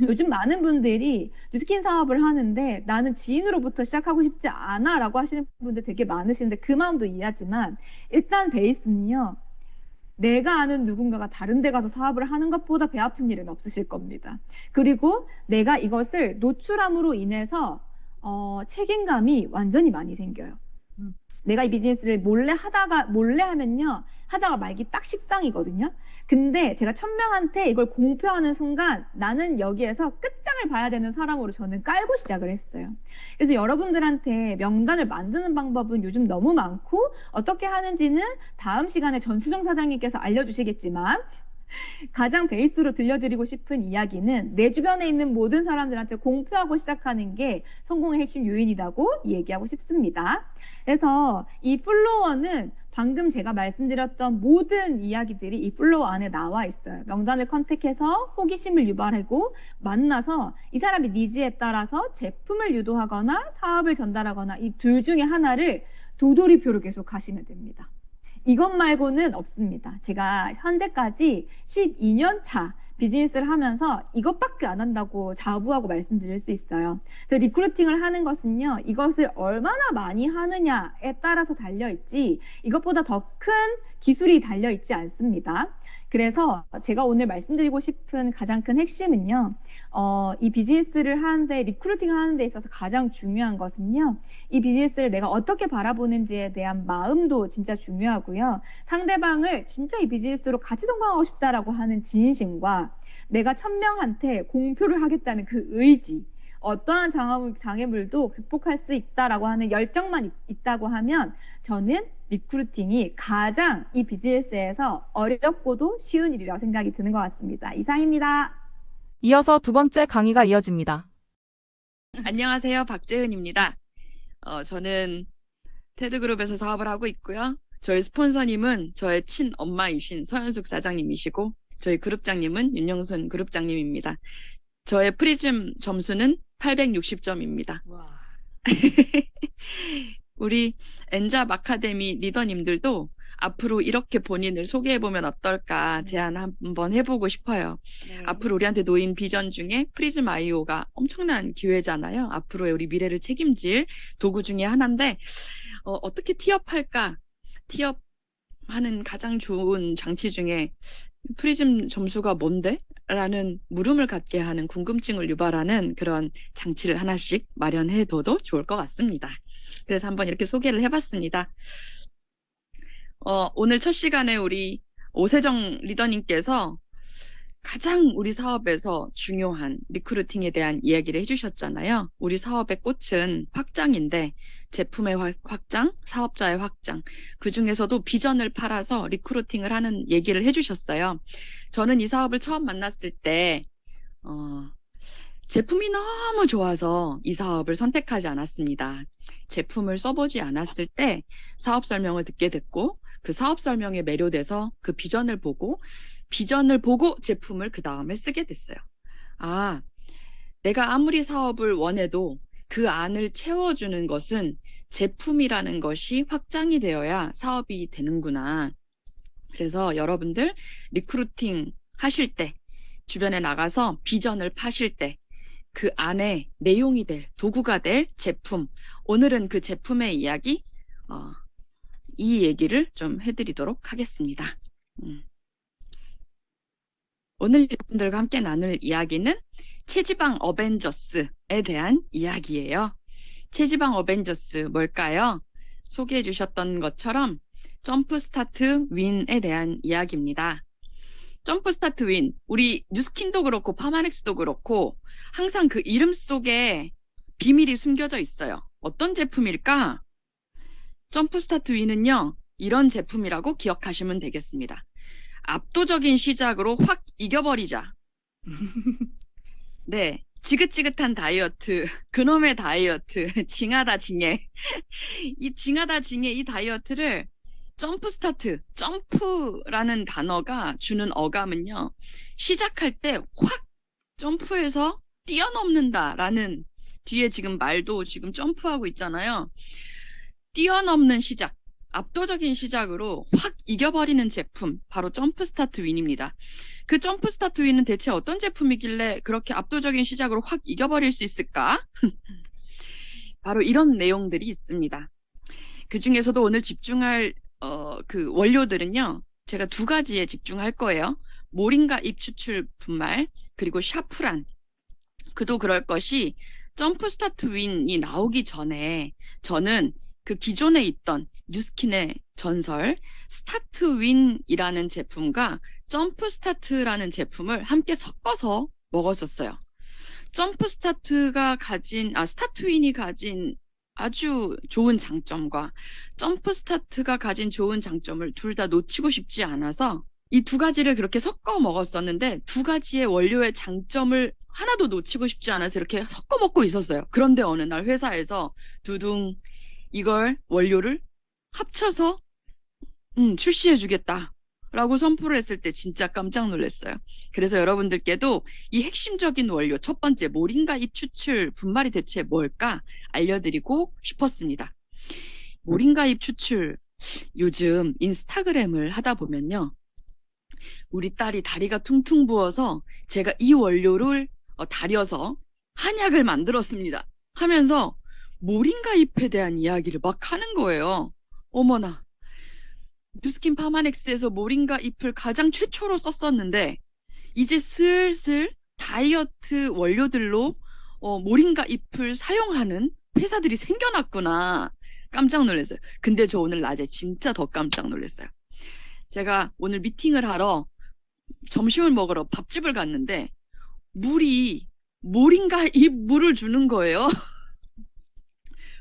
요즘 많은 분들이 뉴스킨 사업을 하는데 나는 지인으로부터 시작하고 싶지 않아 라고 하시는 분들 되게 많으시는데 그 마음도 이해하지만 일단 베이스는요. 내가 아는 누군가가 다른 데 가서 사업을 하는 것보다 배 아픈 일은 없으실 겁니다. 그리고 내가 이것을 노출함으로 인해서 책임감이 완전히 많이 생겨요. 내가 이 비즈니스를 몰래 하면요. 하다가 말기 딱 십상이거든요. 근데 제가 1000명한테 이걸 공표하는 순간 나는 여기에서 끝장을 봐야 되는 사람으로 저는 깔고 시작을 했어요. 그래서 여러분들한테 명단을 만드는 방법은 요즘 너무 많고 어떻게 하는지는 다음 시간에 전수정 사장님께서 알려주시겠지만 가장 베이스로 들려드리고 싶은 이야기는 내 주변에 있는 모든 사람들한테 공표하고 시작하는 게 성공의 핵심 요인이라고 얘기하고 싶습니다. 그래서 이 플로어는 방금 제가 말씀드렸던 모든 이야기들이 이 플로어 안에 나와 있어요. 명단을 컨택해서 호기심을 유발하고 만나서 이 사람의 니즈에 따라서 제품을 유도하거나 사업을 전달하거나 이 둘 중에 하나를 도돌이표로 계속 가시면 됩니다. 이것 말고는 없습니다. 제가 현재까지 12년 차 비즈니스를 하면서 이것밖에 안 한다고 자부하고 말씀드릴 수 있어요. 저 리크루팅을 하는 것은요, 이것을 얼마나 많이 하느냐에 따라서 달려있지, 이것보다 더 큰 기술이 달려있지 않습니다. 그래서 제가 오늘 말씀드리고 싶은 가장 큰 핵심은요, 이 비즈니스를 하는데, 리크루팅을 하는 데 있어서 가장 중요한 것은요, 이 비즈니스를 내가 어떻게 바라보는지에 대한 마음도 진짜 중요하고요. 상대방을 진짜 이 비즈니스로 같이 성공하고 싶다라고 하는 진심과 내가 1000명한테 공표를 하겠다는 그 의지, 어떠한 장애물도 극복할 수 있다라고 하는 열정만 있다고 하면 저는 리크루팅이 가장 이 비즈니스에서 어렵고도 쉬운 일이라고 생각이 드는 것 같습니다. 이상입니다. 이어서 두 번째 강의가 이어집니다. 안녕하세요. 박재은입니다. 저는 테드그룹에서 사업을 하고 있고요. 저희 스폰서님은 저의 친엄마이신 서현숙 사장님이시고 저희 그룹장님은 윤영순 그룹장님입니다. 저의 프리즘 점수는 860점입니다. 우리 엔잡 아카데미 리더님들도 앞으로 이렇게 본인을 소개해보면 어떨까 제안 한번 해보고 싶어요. 네. 앞으로 우리한테 놓인 비전 중에 프리즘 IO가 엄청난 기회잖아요. 앞으로의 우리 미래를 책임질 도구 중에 하나인데 어떻게 티업할까? 티업하는 가장 좋은 장치 중에 프리즘 점수가 뭔데? 라는 물음을 갖게 하는 궁금증을 유발하는 그런 장치를 하나씩 마련해둬도 좋을 것 같습니다. 그래서 한번 이렇게 소개를 해봤습니다. 오늘 첫 시간에 우리 오세정 리더님께서 가장 우리 사업에서 중요한 리크루팅에 대한 이야기를 해주셨잖아요. 우리 사업의 꽃은 확장인데 제품의 확장, 사업자의 확장, 그중에서도 비전을 팔아서 리크루팅을 하는 얘기를 해주셨어요. 저는 이 사업을 처음 만났을 때 제품이 너무 좋아서 이 사업을 선택하지 않았습니다. 제품을 써보지 않았을 때 사업 설명을 듣게 됐고 그 사업 설명에 매료돼서 그 비전을 보고 제품을 그 다음에 쓰게 됐어요. 아, 내가 아무리 사업을 원해도 그 안을 채워주는 것은 제품이라는 것이 확장이 되어야 사업이 되는구나. 그래서 여러분들 리크루팅 하실 때, 주변에 나가서 비전을 파실 때, 그 안에 내용이 될, 도구가 될 제품, 오늘은 그 제품의 이야기, 이 얘기를 좀 해드리도록 하겠습니다. 오늘 여러분들과 함께 나눌 이야기는 체지방 어벤져스에 대한 이야기예요. 체지방 어벤져스 뭘까요? 소개해 주셨던 것처럼 점프 스타트 윈에 대한 이야기입니다. 점프 스타트 윈, 우리 뉴스킨도 그렇고 파마넥스도 그렇고 항상 그 이름 속에 비밀이 숨겨져 있어요. 어떤 제품일까? 점프스타트 윈은요, 이런 제품이라고 기억하시면 되겠습니다. 압도적인 시작으로 확 이겨버리자. 네, 지긋지긋한 다이어트, 그놈의 다이어트, 징하다 징해. 이 징하다 징해 이 다이어트를 점프스타트, 점프라는 단어가 주는 어감은요, 시작할 때 확 점프해서 뛰어넘는다라는, 뒤에 지금 말도 지금 점프하고 있잖아요. 뛰어넘는 시작, 압도적인 시작으로 확 이겨버리는 제품, 바로 점프스타트 윈입니다. 그 점프스타트 윈은 대체 어떤 제품이길래 그렇게 압도적인 시작으로 확 이겨버릴 수 있을까? 바로 이런 내용들이 있습니다. 그 중에서도 오늘 집중할 그 원료들은요, 제가 두 가지에 집중할 거예요. 모링가 잎 추출 분말, 그리고 샤프란. 그도 그럴 것이, 점프스타트 윈이 나오기 전에 저는 그 기존에 있던 뉴스킨의 전설 스타트 윈이라는 제품과 점프스타트라는 제품을 함께 섞어서 먹었었어요. 스타트 윈이 가진 아주 좋은 장점과 점프스타트가 가진 좋은 장점을 둘 다 놓치고 싶지 않아서 이 두 가지를 그렇게 섞어 먹었었는데, 두 가지의 원료의 장점을 하나도 놓치고 싶지 않아서 이렇게 섞어 먹고 있었어요. 그런데 어느 날 회사에서 두둥, 이걸 원료를 합쳐서 출시해주겠다 라고 선포를 했을 때 진짜 깜짝 놀랐어요. 그래서 여러분들께도 이 핵심적인 원료, 첫 번째 모링가 잎 추출 분말이 대체 뭘까 알려드리고 싶었습니다. 모링가 잎 추출, 요즘 인스타그램을 하다 보면요, 우리 딸이 다리가 퉁퉁 부어서 제가 이 원료를 다려서 한약을 만들었습니다 하면서 모링가 잎에 대한 이야기를 막 하는 거예요. 어머나, 뉴스킨 파마넥스에서 모링가 잎을 가장 최초로 썼었는데 이제 슬슬 다이어트 원료들로 모링가 잎을 사용하는 회사들이 생겨났구나. 깜짝 놀랐어요. 근데 저 오늘 낮에 진짜 더 깜짝 놀랐어요. 제가 오늘 미팅을 하러 점심을 먹으러 밥집을 갔는데 물이 모링가 잎 물을 주는 거예요.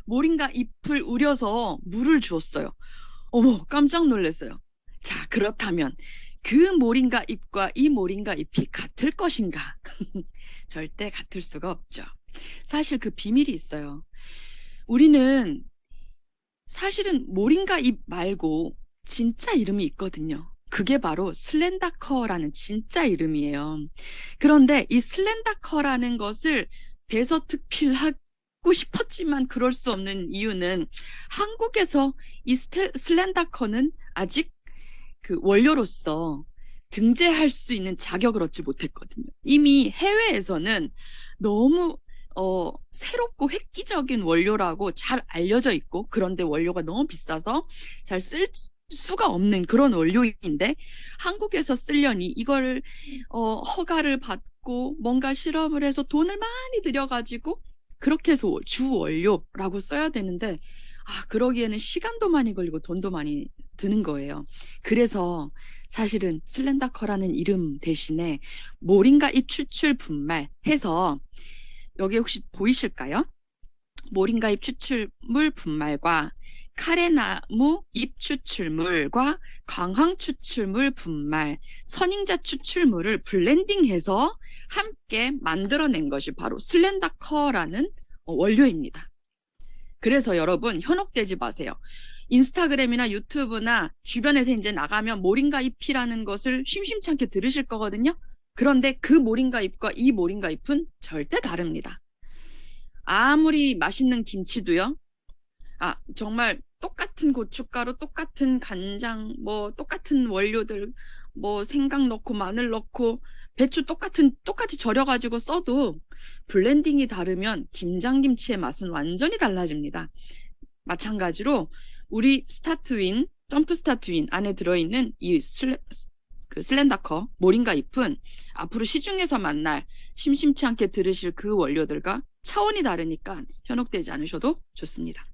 모링가 잎을 우려서 물을 주었어요. 어머, 깜짝 놀랐어요. 자, 그렇다면 그 모링가 잎과 이 모링가 잎이 같을 것인가? 절대 같을 수가 없죠. 사실 그 비밀이 있어요. 우리는 사실은 모링가 잎 말고 진짜 이름이 있거든요. 그게 바로 슬렌다커라는 진짜 이름이에요. 그런데 이 슬렌다커라는 것을 대서특필하고 싶었지만 그럴 수 없는 이유는, 한국에서 이 슬렌다커는 아직 그 원료로서 등재할 수 있는 자격을 얻지 못했거든요. 이미 해외에서는 너무 새롭고 획기적인 원료라고 잘 알려져 있고, 그런데 원료가 너무 비싸서 잘 쓸 수가 없는 그런 원료인데, 한국에서 쓰려니 이걸 허가를 받고 뭔가 실험을 해서 돈을 많이 들여가지고 그렇게 해서 주 원료라고 써야 되는데, 그러기에는 시간도 많이 걸리고 돈도 많이 드는 거예요. 그래서 사실은 슬렌다커라는 이름 대신에 모링가 잎 추출 분말 해서, 여기 혹시 보이실까요? 모링가 잎 추출물 분말과 카레나무 잎 추출물과 광황 추출물 분말, 선ing자 추출물을 블렌딩해서 함께 만들어낸 것이 바로 슬렌다커라는 원료입니다. 그래서 여러분, 현혹되지 마세요. 인스타그램이나 유튜브나 주변에서 이제 나가면 모링가 잎이라는 것을 심심치 않게 들으실 거거든요. 그런데 그 모링가 잎과 이 모링가 잎은 절대 다릅니다. 아무리 맛있는 김치도요, 정말 똑같은 고춧가루, 똑같은 간장, 똑같은 원료들, 생강 넣고 마늘 넣고 배추 똑같이 절여가지고 써도 블렌딩이 다르면 김장김치의 맛은 완전히 달라집니다. 마찬가지로 우리 스타트윈, 점프스타트윈 안에 들어있는 이 슬렌다커 모링가 잎은 앞으로 시중에서 만날 심심치 않게 들으실 그 원료들과 차원이 다르니까 현혹되지 않으셔도 좋습니다.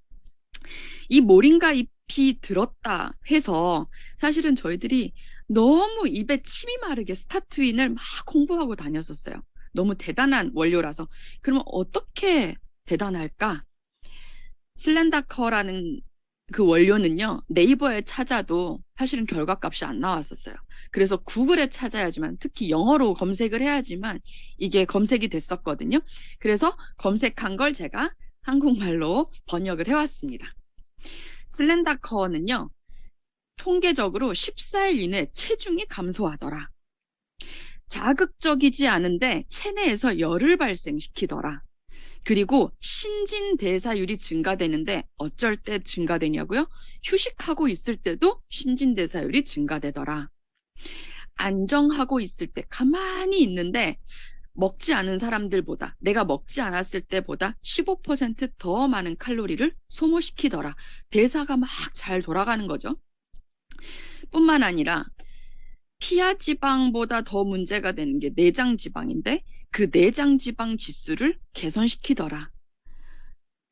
이 모링가 잎이 들었다 해서 사실은 저희들이 너무 입에 침이 마르게 스타트윈을 막 공부하고 다녔었어요. 너무 대단한 원료라서. 그러면 어떻게 대단할까? 슬렌다커라는 그 원료는요, 네이버에 찾아도 사실은 결과값이 안 나왔었어요. 그래서 구글에 찾아야지만, 특히 영어로 검색을 해야지만 이게 검색이 됐었거든요. 그래서 검색한 걸 제가 한국말로 번역을 해왔습니다. 슬렌다커는요, 통계적으로 14일 이내 체중이 감소하더라. 자극적이지 않은데 체내에서 열을 발생시키더라. 그리고 신진대사율이 증가되는데 어쩔 때 증가되냐고요? 휴식하고 있을 때도 신진대사율이 증가되더라. 안정하고 있을 때 가만히 있는데 먹지 않은 사람들보다, 내가 먹지 않았을 때보다 15%더 많은 칼로리를 소모시키더라. 대사가 막 잘 돌아가는 거죠. 뿐만 아니라 피하 지방보다 더 문제가 되는 게 내장 지방인데 그 내장 지방 지수를 개선시키더라.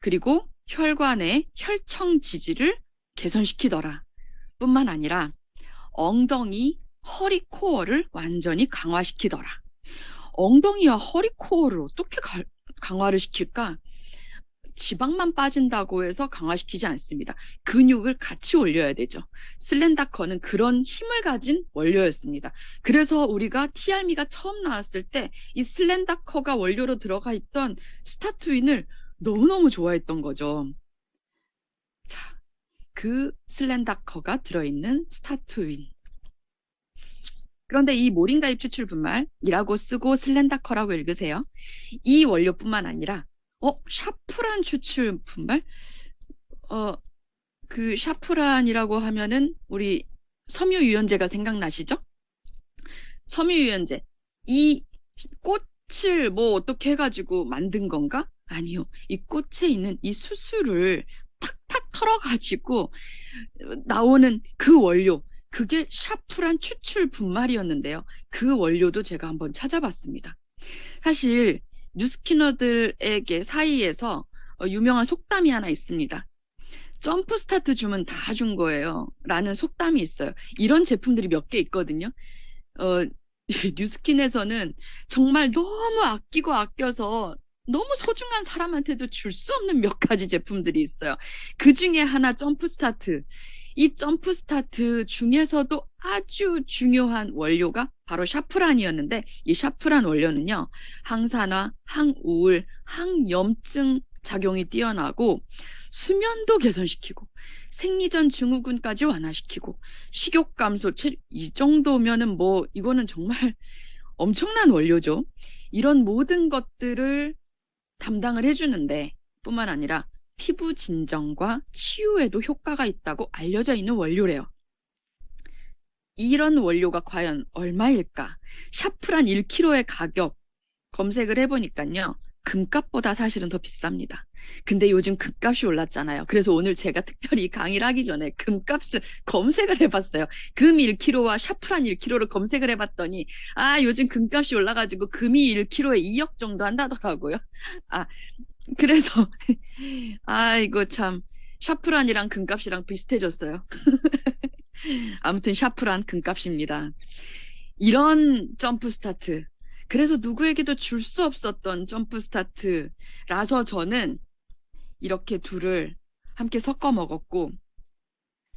그리고 혈관의 혈청 지지를 개선시키더라. 뿐만 아니라 엉덩이, 허리, 코어를 완전히 강화시키더라. 엉덩이와 허리, 코어를 어떻게 강화를 시킬까? 지방만 빠진다고 해서 강화시키지 않습니다. 근육을 같이 올려야 되죠. 슬렌다커는 그런 힘을 가진 원료였습니다. 그래서 우리가 티알미가 처음 나왔을 때 이 슬렌다커가 원료로 들어가 있던 스타트윈을 너무너무 좋아했던 거죠. 자, 그 슬렌다커가 들어있는 스타트윈. 그런데 이 모링가 잎 추출 분말이라고 쓰고 슬렌다커라고 읽으세요. 이 원료뿐만 아니라 샤프란 추출 분말? 그 샤프란이라고 하면은 우리 섬유유연제가 생각나시죠? 섬유유연제. 이 꽃을 뭐 어떻게 해가지고 만든 건가? 아니요. 이 꽃에 있는 이 수수를 탁탁 털어가지고 나오는 그 원료. 그게 샤프란 추출 분말이었는데요. 그 원료도 제가 한번 찾아봤습니다. 사실 뉴스키너들에게 사이에서 유명한 속담이 하나 있습니다. 점프 스타트 주면 다 준 거예요 라는 속담이 있어요. 이런 제품들이 몇 개 있거든요. 뉴스킨에서는 정말 너무 아끼고 아껴서 너무 소중한 사람한테도 줄 수 없는 몇 가지 제품들이 있어요. 그 중에 하나 점프 스타트. 이 점프 스타트 중에서도 아주 중요한 원료가 바로 샤프란이었는데, 이 샤프란 원료는요, 항산화, 항우울, 항염증 작용이 뛰어나고 수면도 개선시키고 생리전 증후군까지 완화시키고 식욕 감소, 이 정도면은 뭐 이거는 정말 엄청난 원료죠. 이런 모든 것들을 담당을 해주는데 뿐만 아니라 피부 진정과 치유에도 효과가 있다고 알려져 있는 원료래요. 이런 원료가 과연 얼마일까? 샤프란 1kg의 가격 검색을 해보니까요, 금값보다 사실은 더 비쌉니다. 근데 요즘 금값이 올랐잖아요. 그래서 오늘 제가 특별히 강의를 하기 전에 금값을 검색을 해봤어요. 금 1kg와 샤프란 1kg를 검색을 해봤더니 요즘 금값이 올라가지고 금이 1kg에 2억 정도 한다더라고요. 그래서 이거 참 샤프란이랑 금값이랑 비슷해졌어요. 아무튼 샤프란 금값입니다. 이런 점프 스타트, 그래서 누구에게도 줄 수 없었던 점프 스타트라서 저는 이렇게 둘을 함께 섞어 먹었고,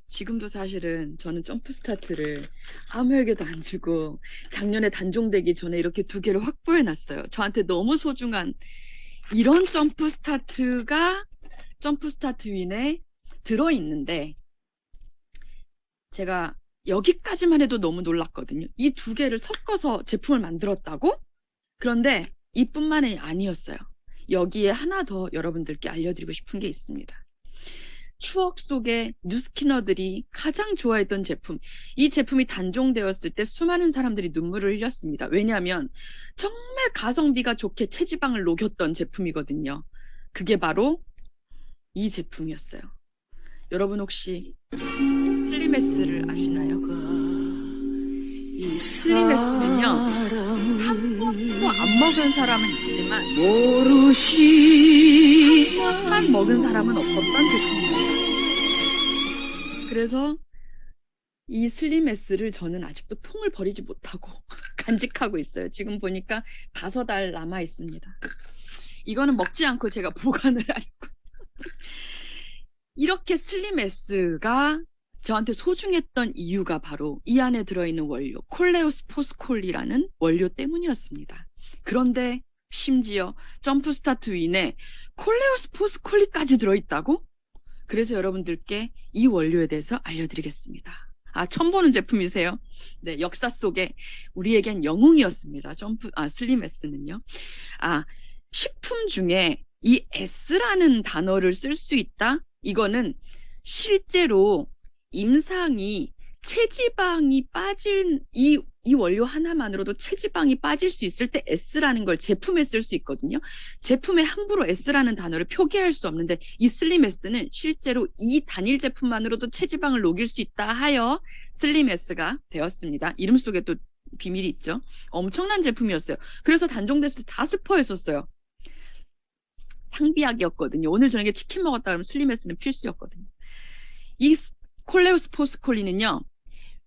지금도 사실은 저는 점프 스타트를 아무에게도 안 주고 작년에 단종되기 전에 이렇게 2개를 확보해 놨어요. 저한테 너무 소중한 이런 점프 스타트가 점프 스타트 윈에 들어있는데, 제가 여기까지만 해도 너무 놀랐거든요. 이 2개를 섞어서 제품을 만들었다고? 그런데 이뿐만이 아니었어요. 여기에 하나 더 여러분들께 알려드리고 싶은 게 있습니다. 추억 속에 뉴스키너들이 가장 좋아했던 제품, 이 제품이 단종되었을 때 수많은 사람들이 눈물을 흘렸습니다. 왜냐하면 정말 가성비가 좋게 체지방을 녹였던 제품이거든요. 그게 바로 이 제품이었어요. 여러분 혹시 슬리메스를 아시나요? 이 슬리메스는요, 한 번도 안 먹은 사람은 있지만 한 번만 먹은 사람은 없었던 제품입니다. 그래서 이 슬리메스를 저는 아직도 통을 버리지 못하고 간직하고 있어요. 지금 보니까 5알 남아 있습니다. 이거는 먹지 않고 제가 보관을 하려고. 이렇게 슬림 S가 저한테 소중했던 이유가 바로 이 안에 들어있는 원료, 콜레오스포스콜이라는 원료 때문이었습니다. 그런데 심지어 점프스타트 윈에 콜레오스포스콜리까지 들어있다고? 그래서 여러분들께 이 원료에 대해서 알려드리겠습니다. 처음 보는 제품이세요? 네, 역사 속에 우리에겐 영웅이었습니다. 슬림 S는요. 식품 중에 이 S라는 단어를 쓸 수 있다? 이거는 실제로 임상이 체지방이 빠진 이 원료 하나만으로도 체지방이 빠질 수 있을 때 S라는 걸 제품에 쓸 수 있거든요. 제품에 함부로 S라는 단어를 표기할 수 없는데 이 슬림 S는 실제로 이 단일 제품만으로도 체지방을 녹일 수 있다 하여 슬림 S가 되었습니다. 이름 속에 또 비밀이 있죠. 엄청난 제품이었어요. 그래서 단종됐을 때 다 스포했었어요. 상비약이었거든요. 오늘 저녁에 치킨 먹었다 그러면 슬림 S는 필수였거든요. 이 콜레오스포스콜린은요,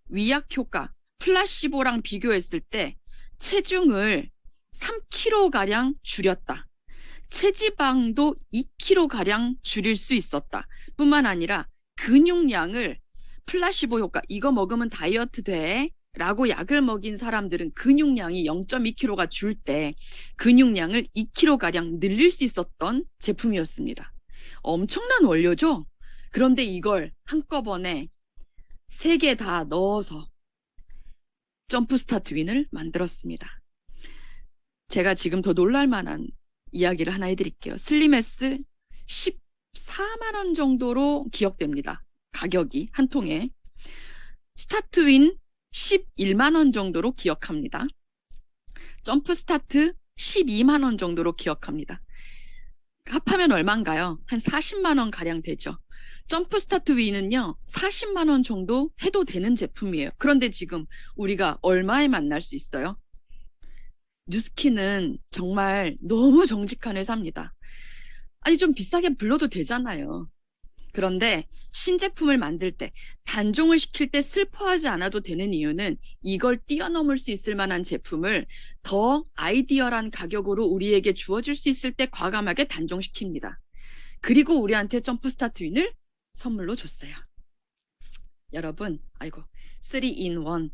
위약 효과, 플라시보랑 비교했을 때 체중을 3kg가량 줄였다. 체지방도 2kg가량 줄일 수 있었다. 뿐만 아니라 근육량을 플라시보 효과, 이거 먹으면 다이어트 돼 라고 약을 먹인 사람들은 근육량이 0.2kg가 줄 때 근육량을 2kg가량 늘릴 수 있었던 제품이었습니다. 엄청난 원료죠? 그런데 이걸 한꺼번에 3개 다 넣어서 점프스타트 윈을 만들었습니다. 제가 지금 더 놀랄만한 이야기를 하나 해드릴게요. 슬림 S 14만 원 정도로 기억됩니다. 가격이 한 통에. 스타트 윈 11만 원 정도로 기억합니다. 점프스타트 12만 원 정도로 기억합니다. 합하면 얼마인가요? 한 40만 원 가량 되죠. 점프스타트 윈은요 40만 원 정도 해도 되는 제품이에요. 그런데 지금 우리가 얼마에 만날 수 있어요? 뉴스킨은 정말 너무 정직한 회사입니다. 아니 좀 비싸게 불러도 되잖아요. 그런데 신제품을 만들 때, 단종을 시킬 때 슬퍼하지 않아도 되는 이유는 이걸 뛰어넘을 수 있을 만한 제품을 더 아이디어란 가격으로 우리에게 주어질 수 있을 때 과감하게 단종시킵니다. 그리고 우리한테 점프스타트 윈을 선물로 줬어요. 여러분, 3in1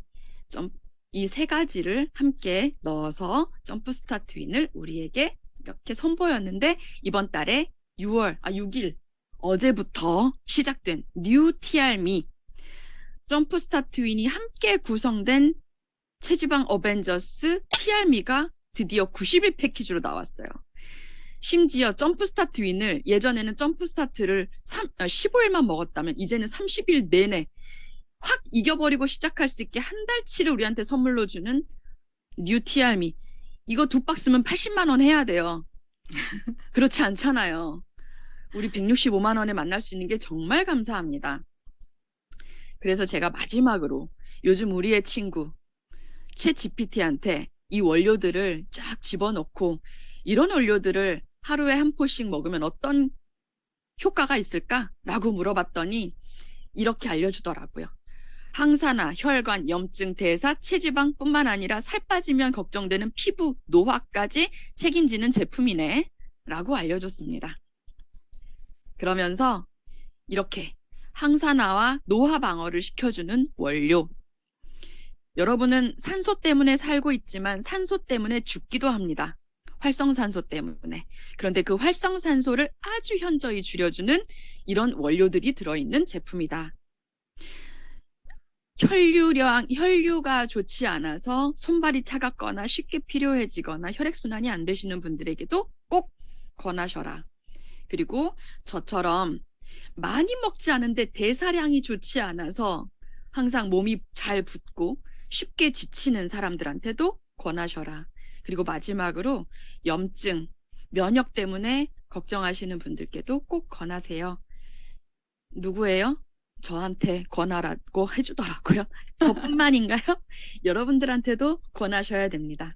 이 3가지를 함께 넣어서 점프스타트 윈을 우리에게 이렇게 선보였는데 이번 달에 6일 어제부터 시작된 뉴 TR미 점프스타트 윈이 함께 구성된 체지방 어벤져스 TR미가 드디어 90일 패키지로 나왔어요. 심지어 점프스타트 윈을 예전에는 점프스타트를 15일만 먹었다면 이제는 30일 내내 확 이겨버리고 시작할 수 있게 한 달치를 우리한테 선물로 주는 뉴 TR미. 이거 2박스면 80만 원 해야 돼요. 그렇지 않잖아요. 우리 165만 원에 만날 수 있는 게 정말 감사합니다. 그래서 제가 마지막으로 요즘 우리의 친구 챗 GPT한테 이 원료들을 쫙 집어넣고 이런 원료들을 하루에 한 포씩 먹으면 어떤 효과가 있을까라고 물어봤더니 이렇게 알려주더라고요. 항산화, 혈관, 염증, 대사, 체지방뿐만 아니라 살 빠지면 걱정되는 피부, 노화까지 책임지는 제품이네 라고 알려줬습니다. 그러면서 이렇게 항산화와 노화 방어를 시켜주는 원료. 여러분은 산소 때문에 살고 있지만 산소 때문에 죽기도 합니다. 활성산소 때문에. 그런데 그 활성산소를 아주 현저히 줄여주는 이런 원료들이 들어있는 제품이다. 혈류가 좋지 않아서 손발이 차갑거나 쉽게 피로해지거나 혈액순환이 안 되시는 분들에게도 꼭 권하셔라. 그리고 저처럼 많이 먹지 않은데 대사량이 좋지 않아서 항상 몸이 잘 붓고 쉽게 지치는 사람들한테도 권하셔라. 그리고 마지막으로 염증, 면역 때문에 걱정하시는 분들께도 꼭 권하세요. 누구예요? 저한테 권하라고 해주더라고요. 저뿐만인가요? 여러분들한테도 권하셔야 됩니다.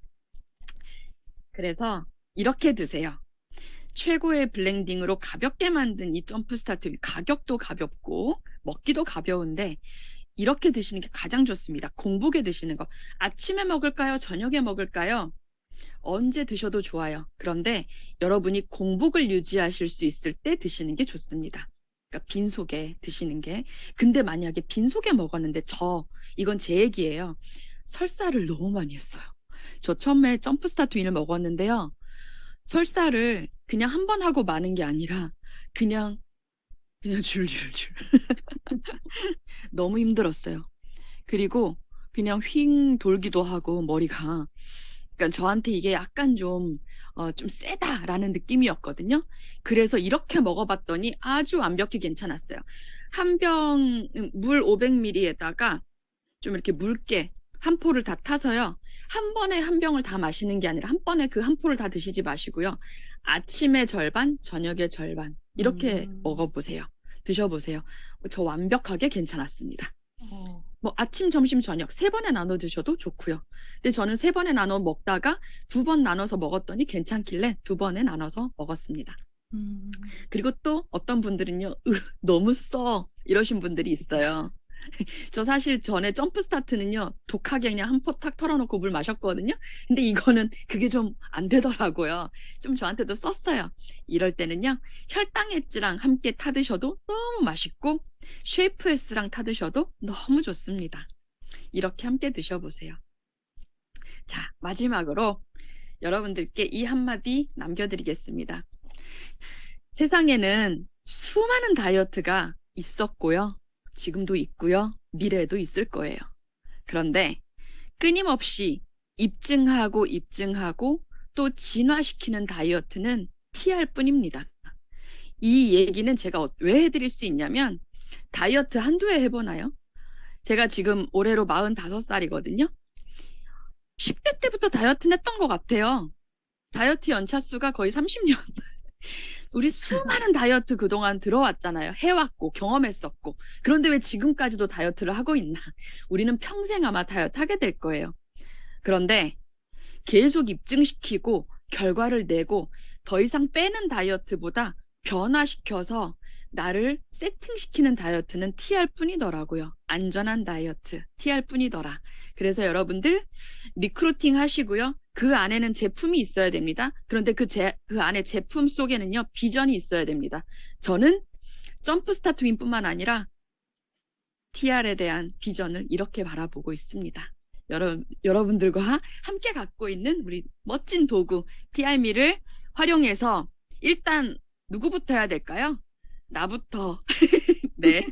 그래서 이렇게 드세요. 최고의 블렌딩으로 가볍게 만든 이 점프스타트, 가격도 가볍고 먹기도 가벼운데 이렇게 드시는 게 가장 좋습니다. 공복에 드시는 거. 아침에 먹을까요? 저녁에 먹을까요? 언제 드셔도 좋아요. 그런데 여러분이 공복을 유지하실 수 있을 때 드시는 게 좋습니다. 그러니까 빈속에 드시는 게. 근데 만약에 빈속에 먹었는데 이건 제 얘기예요. 설사를 너무 많이 했어요. 저 처음에 점프스타트 윈을 먹었는데요. 설사를 그냥 한 번 하고 마는 게 아니라 그냥 줄줄줄. 너무 힘들었어요. 그리고 그냥 휙 돌기도 하고 머리가. 그러니까 저한테 이게 약간 좀 세다라는 느낌이었거든요. 그래서 이렇게 먹어봤더니 아주 완벽히 괜찮았어요. 한 병 물 500ml에다가 좀 이렇게 묽게 한 포를 다 타서요. 한 번에 한 병을 다 마시는 게 아니라 한 번에 그 한 포를 다 드시지 마시고요. 아침에 절반, 저녁에 절반 이렇게 먹어보세요. 드셔보세요. 저 완벽하게 괜찮았습니다. 뭐 아침, 점심, 저녁 3번에 나눠 드셔도 좋고요. 근데 저는 3번에 나눠 먹다가 2번 나눠서 먹었더니 괜찮길래 2번에 나눠서 먹었습니다. 그리고 또 어떤 분들은요, 너무 이러신 분들이 있어요. 저 사실 전에 점프 스타트는요, 독하게 그냥 한 포 탁 털어놓고 물 마셨거든요. 근데 이거는 그게 좀 안 되더라고요. 좀 저한테도 썼어요. 이럴 때는요, 혈당 엣지랑 함께 타드셔도 너무 맛있고, 쉐이프에스랑 타드셔도 너무 좋습니다. 이렇게 함께 드셔보세요. 자, 마지막으로 여러분들께 이 한마디 남겨드리겠습니다. 세상에는 수많은 다이어트가 있었고요. 지금도 있고요. 미래에도 있을 거예요. 그런데 끊임없이 입증하고 또 진화시키는 다이어트는 TR 뿐입니다. 이 얘기는 제가 왜 해드릴 수 있냐면 다이어트 한두 해 해보나요? 제가 지금 올해로 45살이거든요. 10대 때부터 다이어트는 했던 것 같아요. 다이어트 연차수가 거의 30년. 우리 수많은 다이어트 그동안 들어왔잖아요. 해왔고 경험했었고. 그런데 왜 지금까지도 다이어트를 하고 있나? 우리는 평생 아마 다이어트 하게 될 거예요. 그런데 계속 입증시키고 결과를 내고 더 이상 빼는 다이어트보다 변화시켜서 나를 세팅시키는 다이어트는 TR 뿐이더라고요. 안전한 다이어트, TR 뿐이더라. 그래서 여러분들 리크루팅 하시고요. 그 안에는 제품이 있어야 됩니다. 그런데 그 안에 제품 속에는요, 비전이 있어야 됩니다. 저는 점프 스타트 윈뿐만 아니라 TR에 대한 비전을 이렇게 바라보고 있습니다. 여러분들과 함께 갖고 있는 우리 멋진 도구 TR미를 활용해서 일단 누구부터 해야 될까요? 나부터. 네.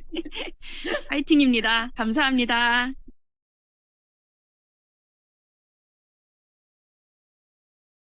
화이팅입니다. 감사합니다.